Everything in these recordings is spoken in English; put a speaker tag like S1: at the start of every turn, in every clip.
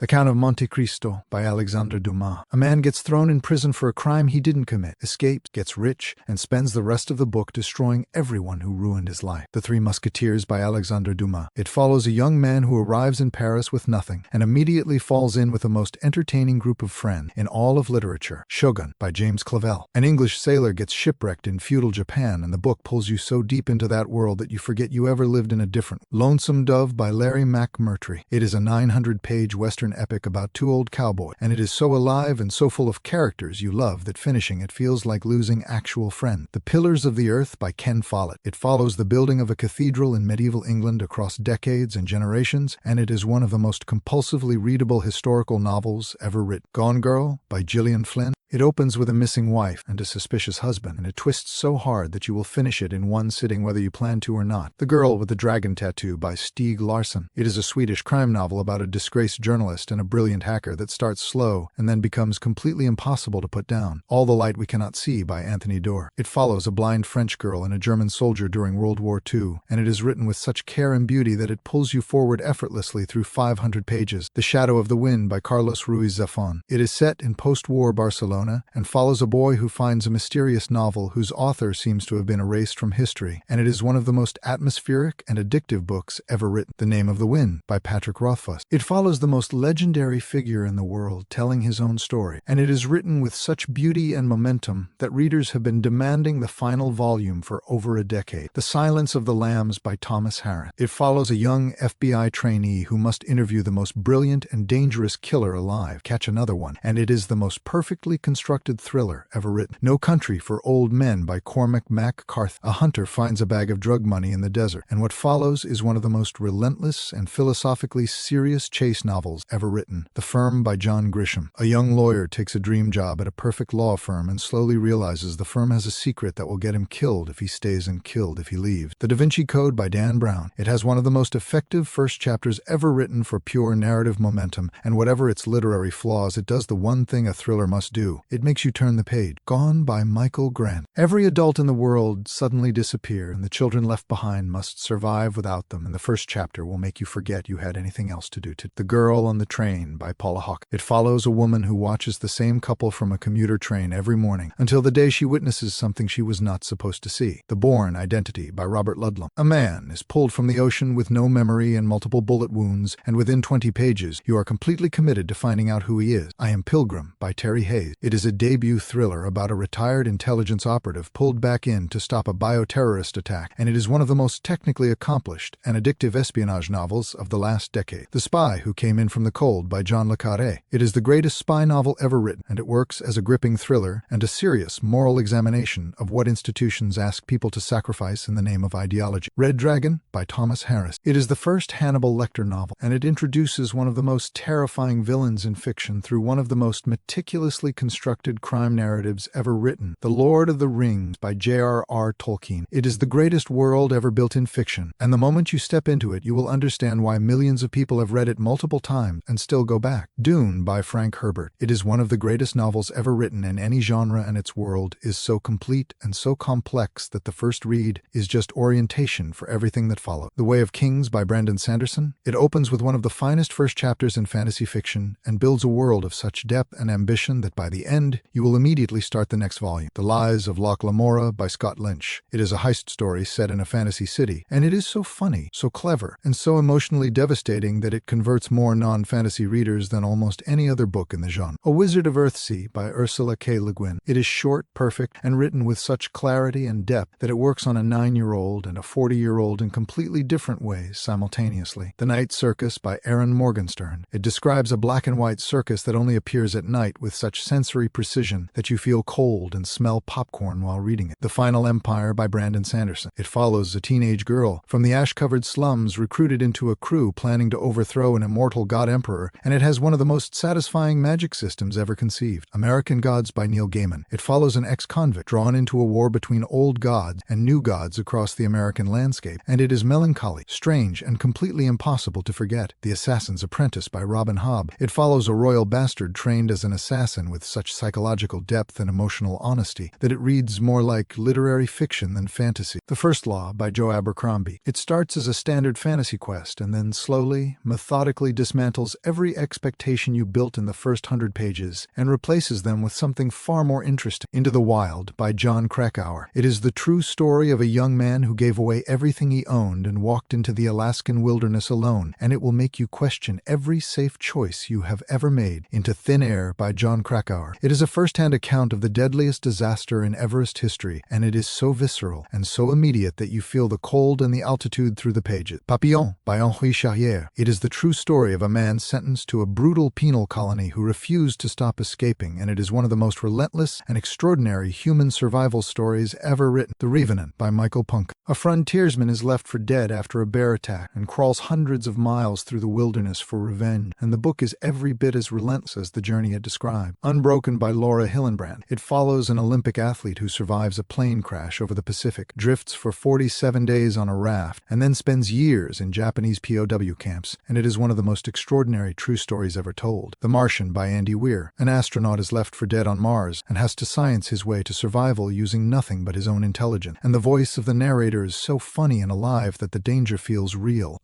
S1: The Count of Monte Cristo by Alexandre Dumas. A man gets thrown in prison for a crime he didn't commit, escapes, gets rich, and spends the rest of the book destroying everyone who ruined his life. The Three Musketeers by Alexandre Dumas. It follows a young man who arrives in Paris with nothing and immediately falls in with the most entertaining group of friends in all of literature. Shogun by James Clavell. An English sailor gets shipwrecked in feudal Japan, and the book pulls you so deep into that world that you forget you ever lived in a different. Lonesome Dove by Larry McMurtry. It is a 900-page Western epic about two old cowboys, and it is so alive and so full of characters you love that finishing it feels like losing actual friends. The Pillars of the Earth by Ken Follett. It follows the building of a cathedral in medieval England across decades and generations, and it is one of the most compulsively readable historical novels ever written. Gone Girl by Gillian Flynn. It opens with a missing wife and a suspicious husband, and it twists so hard that you will finish it in one sitting whether you plan to or not. The Girl with the Dragon Tattoo by Stieg Larsson. It is a Swedish crime novel about a disgraced journalist and a brilliant hacker that starts slow and then becomes completely impossible to put down. All the Light We Cannot See by Anthony Doerr. It follows a blind French girl and a German soldier during World War II, and it is written with such care and beauty that it pulls you forward effortlessly through 500 pages. The Shadow of the Wind by Carlos Ruiz Zafón. It is set in post-war Barcelona and follows a boy who finds a mysterious novel whose author seems to have been erased from history, and it is one of the most atmospheric and addictive books ever written. The Name of the Wind by Patrick Rothfuss. It follows the most legendary figure in the world telling his own story, and it is written with such beauty and momentum that readers have been demanding the final volume for over a decade. The Silence of the Lambs by Thomas Harris. It follows a young FBI trainee who must interview the most brilliant and dangerous killer alive, catch another one, and it is the most perfectly constructed thriller ever written. No Country for Old Men by Cormac McCarthy. A hunter finds a bag of drug money in the desert, and what follows is one of the most relentless and philosophically serious chase novels ever written. The Firm by John Grisham. A young lawyer takes a dream job at a perfect law firm and slowly realizes the firm has a secret that will get him killed if he stays and killed if he leaves. The Da Vinci Code by Dan Brown. It has one of the most effective first chapters ever written for pure narrative momentum, and whatever its literary flaws, it does the one thing a thriller must do. It makes you turn the page. Gone by Michael Grant. Every adult in the world suddenly disappear, and the children left behind must survive without them, and the first chapter will make you forget you had anything else to do. The Girl on the Train by Paula Hawkins. It follows a woman who watches the same couple from a commuter train every morning until the day she witnesses something she was not supposed to see. The Bourne Identity by Robert Ludlum. A man is pulled from the ocean with no memory and multiple bullet wounds, and within 20 pages you are completely committed to finding out who he is. I Am Pilgrim by Terry Hayes. It is a debut thriller about a retired intelligence operative pulled back in to stop a bioterrorist attack, and it is one of the most technically accomplished and addictive espionage novels of the last decade. The Spy Who Came In From the Cold by John le Carré. It is the greatest spy novel ever written, and it works as a gripping thriller and a serious moral examination of what institutions ask people to sacrifice in the name of ideology. Red Dragon by Thomas Harris. It is the first Hannibal Lecter novel, and it introduces one of the most terrifying villains in fiction through one of the most meticulously constructed crime narratives ever written. The Lord of the Rings by J.R.R. Tolkien. It is the greatest world ever built in fiction, and the moment you step into it, you will understand why millions of people have read it multiple times and still go back. Dune by Frank Herbert. It is one of the greatest novels ever written in any genre, and its world is so complete and so complex that the first read is just orientation for everything that follows. The Way of Kings by Brandon Sanderson. It opens with one of the finest first chapters in fantasy fiction and builds a world of such depth and ambition that by the end, you will immediately start the next volume. The Lies of Locke Lamora by Scott Lynch. It is a heist story set in a fantasy city, and it is so funny, so clever, and so emotionally devastating that it converts more non-fantasy readers than almost any other book in the genre. A Wizard of Earthsea by Ursula K. Le Guin. It is short, perfect, and written with such clarity and depth that it works on a 9-year-old and a 40-year-old in completely different ways simultaneously. The Night Circus by Aaron Morgenstern. It describes a black and white circus that only appears at night with such sensory precision that you feel cold and smell popcorn while reading it. The Final Empire by Brandon Sanderson. It follows a teenage girl from the ash-covered slums recruited into a crew planning to overthrow an immortal god emperor, and it has one of the most satisfying magic systems ever conceived. American Gods by Neil Gaiman. It follows an ex-convict drawn into a war between old gods and new gods across the American landscape, and it is melancholy, strange, and completely impossible to forget. The Assassin's Apprentice by Robin Hobb. It follows a royal bastard trained as an assassin with such such psychological depth and emotional honesty that it reads more like literary fiction than fantasy. The First Law by Joe Abercrombie. It starts as a standard fantasy quest and then slowly, methodically dismantles every expectation you built in the first 100 pages and replaces them with something far more interesting. Into the Wild by Jon Krakauer. It is the true story of a young man who gave away everything he owned and walked into the Alaskan wilderness alone, and it will make you question every safe choice you have ever made. Into Thin Air by Jon Krakauer. It is a first-hand account of the deadliest disaster in Everest history, and it is so visceral and so immediate that you feel the cold and the altitude through the pages. Papillon by Henri Charrière. It is the true story of a man sentenced to a brutal penal colony who refused to stop escaping, and it is one of the most relentless and extraordinary human survival stories ever written. The Revenant by Michael Punke. A frontiersman is left for dead after a bear attack and crawls hundreds of miles through the wilderness for revenge, and the book is every bit as relentless as the journey it described. Unbroken by Laura Hillenbrand. It follows an Olympic athlete who survives a plane crash over the Pacific, drifts for 47 days on a raft, and then spends years in Japanese POW camps, and it is one of the most extraordinary true stories ever told. The Martian by Andy Weir. An astronaut is left for dead on Mars and has to science his way to survival using nothing but his own intelligence, and the voice of the narrator is so funny and alive that the danger feels real.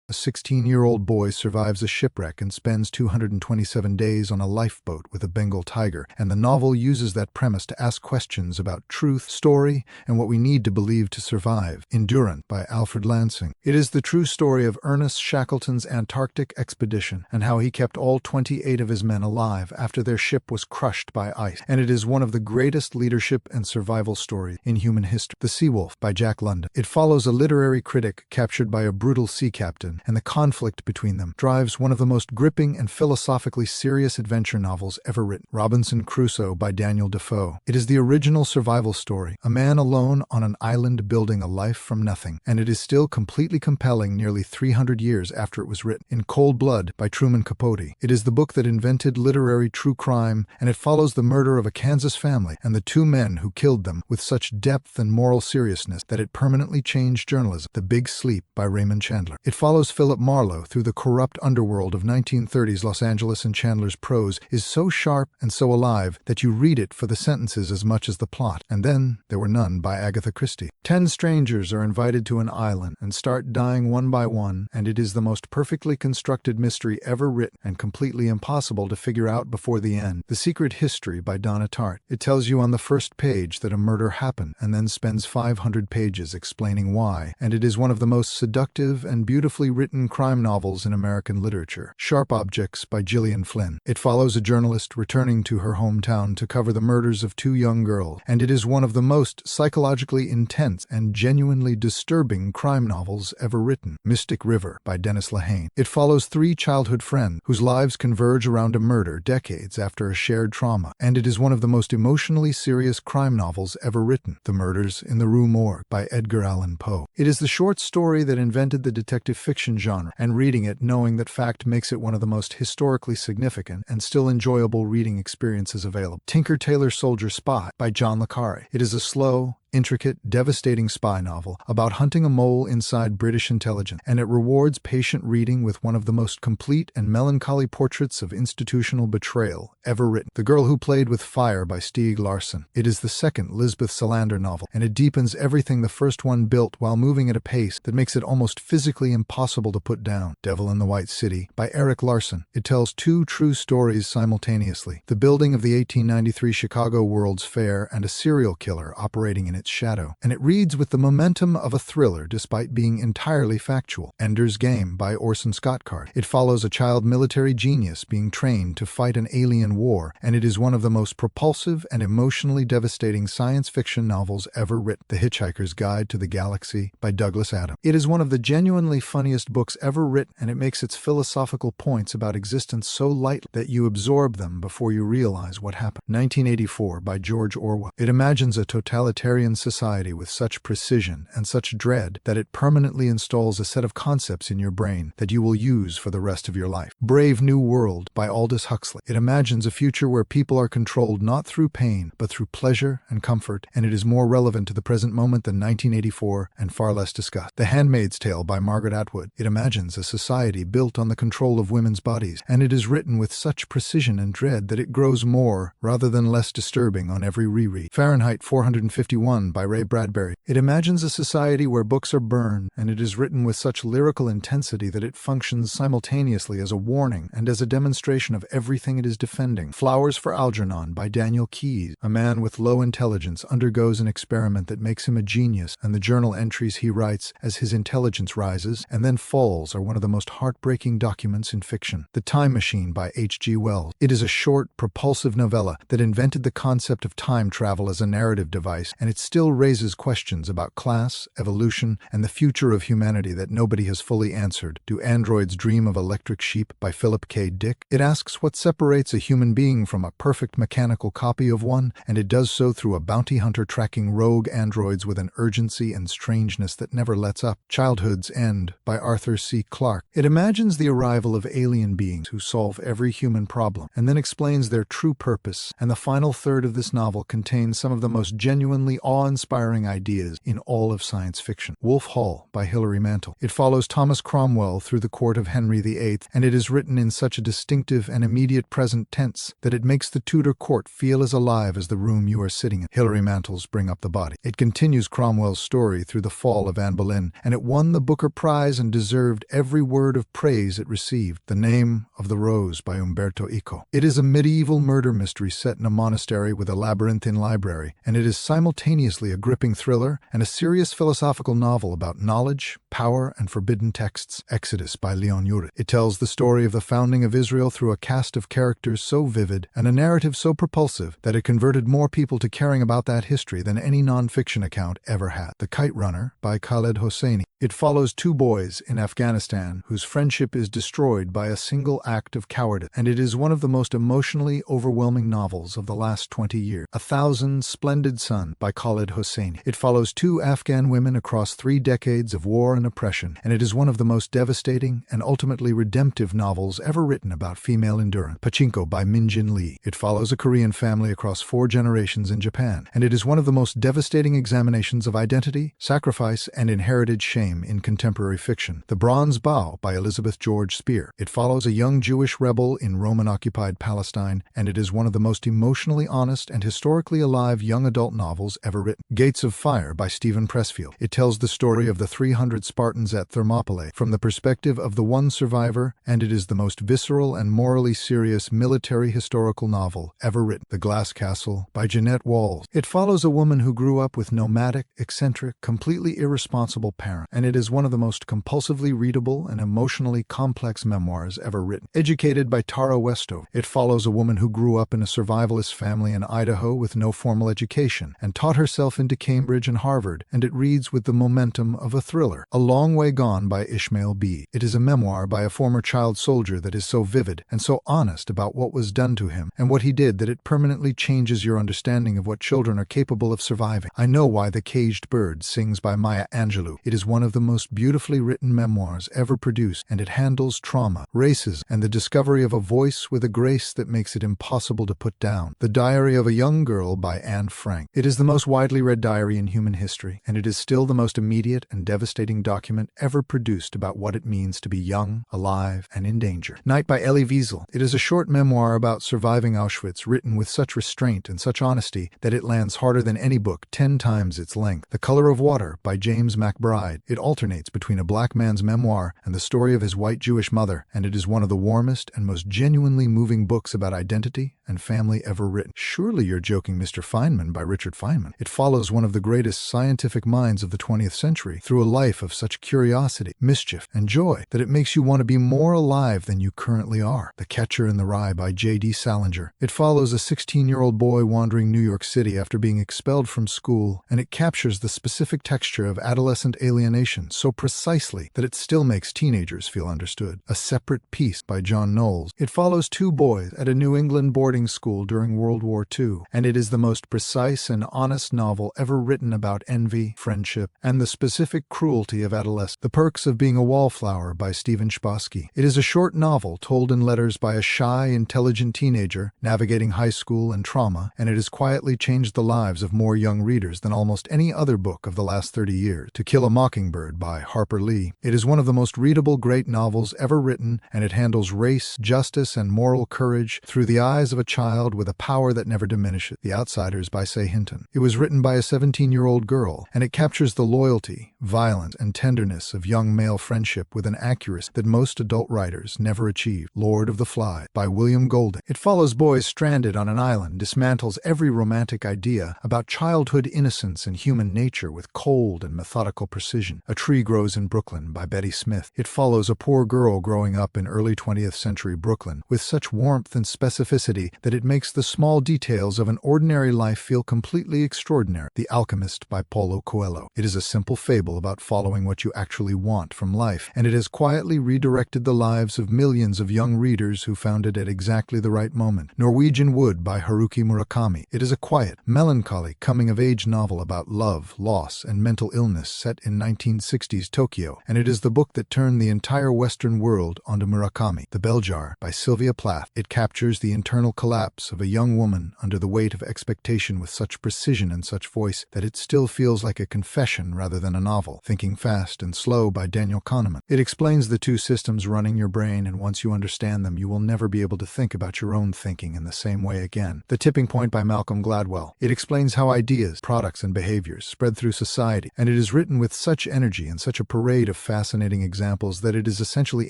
S1: A 16-year-old boy survives a shipwreck and spends 227 days on a lifeboat with a Bengal tiger, and the novel uses that premise to ask questions about truth, story, and what we need to believe to survive. Endurant by Alfred Lansing. It is the true story of Ernest Shackleton's Antarctic expedition and how he kept all 28 of his men alive after their ship was crushed by ice, and it is one of the greatest leadership and survival stories in human history. The Seawolf by Jack London. It follows a literary critic captured by a brutal sea captain, and the conflict between them drives one of the most gripping and philosophically serious adventure novels ever written. Robinson Crusoe by Daniel Defoe. It is the original survival story, a man alone on an island building a life from nothing, and it is still completely compelling nearly 300 years after it was written. In Cold Blood by Truman Capote. It is the book that invented literary true crime, and it follows the murder of a Kansas family and the two men who killed them with such depth and moral seriousness that it permanently changed journalism. The Big Sleep by Raymond Chandler. It follows Philip Marlowe through the corrupt underworld of 1930s Los Angeles, and Chandler's prose is so sharp and so alive that you read it for the sentences as much as the plot. And Then There Were None by Agatha Christie. 10 strangers are invited to an island and start dying one by one, and it is the most perfectly constructed mystery ever written and completely impossible to figure out before the end. The Secret History by Donna Tartt. It tells you on the first page that a murder happened and then spends 500 pages explaining why, and it is one of the most seductive and beautifully written crime novels in American literature. Sharp Objects by Gillian Flynn. It follows a journalist returning to her hometown to cover the murders of 2 young girls, and it is one of the most psychologically intense and genuinely disturbing crime novels ever written. Mystic River by Dennis Lehane. It follows 3 childhood friends whose lives converge around a murder decades after a shared trauma, and it is one of the most emotionally serious crime novels ever written. The Murders in the Rue Morgue by Edgar Allan Poe. It is the short story that invented the detective fiction genre, and reading it knowing that fact makes it one of the most historically significant and still enjoyable reading experiences available. Tinker Tailor Soldier Spy by John le Carré. It is a slow, intricate, devastating spy novel about hunting a mole inside British intelligence, and it rewards patient reading with one of the most complete and melancholy portraits of institutional betrayal ever written. The Girl Who Played with Fire by Stieg Larsson. It is the second Lisbeth Salander novel, and it deepens everything the first one built while moving at a pace that makes it almost physically impossible to put down. Devil in the White City by Erik Larson. It tells 2 true stories simultaneously: the building of the 1893 Chicago World's Fair and a serial killer operating in its shadow, and it reads with the momentum of a thriller despite being entirely factual. Ender's Game by Orson Scott Card. It follows a child military genius being trained to fight an alien war, and it is one of the most propulsive and emotionally devastating science fiction novels ever written. The Hitchhiker's Guide to the Galaxy by Douglas Adams. It is one of the genuinely funniest books ever written, and it makes its philosophical points about existence so light that you absorb them before you realize what happened. 1984 by George Orwell. It imagines a totalitarian alien society with such precision and such dread that it permanently installs a set of concepts in your brain that you will use for the rest of your life. Brave New World by Aldous Huxley. It imagines a future where people are controlled not through pain, but through pleasure and comfort, and it is more relevant to the present moment than 1984 and far less discussed. The Handmaid's Tale by Margaret Atwood. It imagines a society built on the control of women's bodies, and it is written with such precision and dread that it grows more rather than less disturbing on every reread. Fahrenheit 451 by Ray Bradbury. It imagines a society where books are burned, and it is written with such lyrical intensity that it functions simultaneously as a warning and as a demonstration of everything it is defending. Flowers for Algernon by Daniel Keyes. A man with low intelligence undergoes an experiment that makes him a genius, and the journal entries he writes as his intelligence rises and then falls are one of the most heartbreaking documents in fiction. The Time Machine by H.G. Wells. It is a short, propulsive novella that invented the concept of time travel as a narrative device, and it still raises questions about class, evolution, and the future of humanity that nobody has fully answered. Do Androids Dream of Electric Sheep by Philip K. Dick. It asks what separates a human being from a perfect mechanical copy of one, and it does so through a bounty hunter tracking rogue androids with an urgency and strangeness that never lets up. Childhood's End by Arthur C. Clarke. It imagines the arrival of alien beings who solve every human problem, and then explains their true purpose, and the final third of this novel contains some of the most genuinely awe-inspiring ideas in all of science fiction. Wolf Hall by Hilary Mantel. It follows Thomas Cromwell through the court of Henry VIII, and it is written in such a distinctive and immediate present tense that it makes the Tudor court feel as alive as the room you are sitting in. Hilary Mantel's Bring Up the Body. It continues Cromwell's story through the fall of Anne Boleyn, and it won the Booker Prize and deserved every word of praise it received. The Name of the Rose by Umberto Eco. It is a medieval murder mystery set in a monastery with a labyrinthine library, and it is simultaneously a gripping thriller and a serious philosophical novel about knowledge, power, and forbidden texts. Exodus by Leon Urit. It tells the story of the founding of Israel through a cast of characters so vivid and a narrative so propulsive that it converted more people to caring about that history than any non-fiction account ever had. The Kite Runner by Khaled Hosseini. It follows two boys in Afghanistan whose friendship is destroyed by a single act of cowardice, and it is one of the most emotionally overwhelming novels of the last 20 years. 1,000 Splendid Suns by Khaled Hosseini. It follows two Afghan women across 3 decades of war and oppression, and it is one of the most devastating and ultimately redemptive novels ever written about female endurance. Pachinko by Min Jin Lee. It follows a Korean family across 4 generations in Japan, and it is one of the most devastating examinations of identity, sacrifice, and inherited shame in contemporary fiction. The Bronze Bow by Elizabeth George Spear. It follows a young Jewish rebel in Roman-occupied Palestine, and it is one of the most emotionally honest and historically alive young adult novels ever written. Gates of Fire by Stephen Pressfield. It tells the story of the 300 Spartans at Thermopylae from the perspective of the one survivor, and it is the most visceral and morally serious military historical novel ever written. The Glass Castle by Jeanette Walls. It follows a woman who grew up with nomadic, eccentric, completely irresponsible parents, and it is one of the most compulsively readable and emotionally complex memoirs ever written. Educated by Tara Westover. It follows a woman who grew up in a survivalist family in Idaho with no formal education and taught herself into Cambridge and Harvard, and it reads with the momentum of a thriller. A Long Way Gone by Ishmael B. It is a memoir by a former child soldier that is so vivid and so honest about what was done to him and what he did that it permanently changes your understanding of what children are capable of surviving. I Know Why the Caged Bird Sings by Maya Angelou. It is one of the most beautifully written memoirs ever produced, and it handles trauma, races, and the discovery of a voice with a grace that makes it impossible to put down. The Diary of a Young Girl by Anne Frank. It is the most widely read diary in human history, and it is still the most immediate and devastating document ever produced about what it means to be young, alive, and in danger. Night by Elie Wiesel. It is a short memoir about surviving Auschwitz written with such restraint and such honesty that it lands harder than any book 10 times its length. The Color of Water by James McBride. It alternates between a black man's memoir and the story of his white Jewish mother, and it is one of the warmest and most genuinely moving books about identity and family ever written. Surely You're Joking, Mr. Feynman by Richard Feynman. It follows one of the greatest scientific minds of the 20th century through a life of such curiosity, mischief, and joy that it makes you want to be more alive than you currently are. The Catcher in the Rye by J.D. Salinger. It follows a 16-year-old boy wandering New York City after being expelled from school, and it captures the specific texture of adolescent alienation so precisely that it still makes teenagers feel understood. A Separate Peace by John Knowles. It follows 2 boys at a New England boarding school during World War II, and it is the most precise and honest novel ever written about envy, friendship, and the specific cruelty of adolescence. The Perks of Being a Wallflower by Stephen Chbosky. It is a short novel told in letters by a shy, intelligent teenager navigating high school and trauma, and it has quietly changed the lives of more young readers than almost any other book of the last 30 years. To Kill a Mockingbird by Harper Lee. It is one of the most readable great novels ever written, and it handles race, justice, and moral courage through the eyes of a child with a power that never diminishes. The Outsiders by Say Hinton. It was written by a 17-year-old girl, and it captures the loyalty, violence, and tenderness of young male friendship with an accuracy that most adult writers never achieved. Lord of the Flies by William Golding. It follows boys stranded on an island, dismantles every romantic idea about childhood innocence and human nature with cold and methodical precision. A Tree Grows in Brooklyn by Betty Smith. It follows a poor girl growing up in early 20th century Brooklyn with such warmth and specificity that it makes the small details of an ordinary life feel completely extraordinary. The Alchemist by Paulo Coelho. It is a simple fable about following what you actually want from life, and it has quietly redirected the lives of millions of young readers who found it at exactly the right moment. Norwegian Wood by Haruki Murakami. It is a quiet, melancholy coming-of-age novel about love, loss, and mental illness set in 1960s Tokyo, and it is the book that turned the entire Western world onto Murakami. The Bell Jar by Sylvia Plath. It captures the internal collapse of a young woman under the weight of expectation with such precision and such voice that it still feels like a confession rather than a novel. Thinking Fast and Slow by Daniel Kahneman. It explains the two systems running your brain, and once you understand them, you will never be able to think about your own thinking in the same way again. The Tipping Point by Malcolm Gladwell. It explains how ideas, products, and behaviors spread through society, and it is written with such energy and such a parade of fascinating examples that it is essentially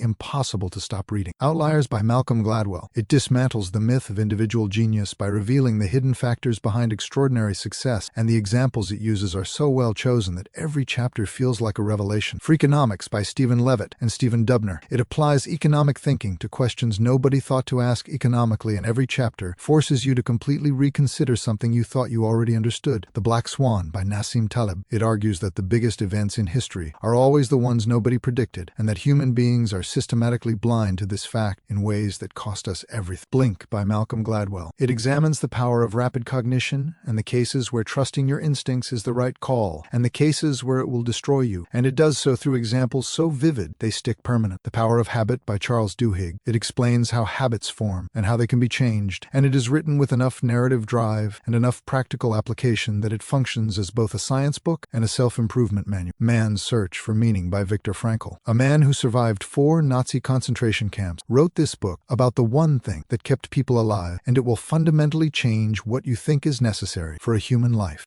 S1: impossible to stop reading. Outliers by Malcolm Gladwell. It dismantles the myth of individual genius by revealing the hidden factors behind extraordinary success, and the examples it uses are so well chosen that every chapter feels like a revelation. Freakonomics by Stephen Levitt and Stephen Dubner. It applies economic thinking to questions nobody thought to ask economically, and every chapter forces you to completely reconsider something you thought you already understood. The Black Swan by Nassim Taleb. It argues that the biggest events in history are always the ones nobody predicted, and that human beings are systematically blind to this fact in ways that cost us everything. Blink by Malcolm Gladwell. It examines the power of rapid cognition and the cases where trusting your instincts is the right call, and the cases where it will destroy you, and it does so through examples so vivid they stick permanent. The Power of Habit by Charles Duhigg. It explains how habits form and how they can be changed, and it is written with enough narrative drive and enough practical application that it functions as both a science book and a self-improvement manual. Man's Search for Meaning by Viktor Frankl. A man who survived 4 Nazi concentration camps wrote this book about the one thing that kept people alive, and it will fundamentally change what you think is necessary for a human life.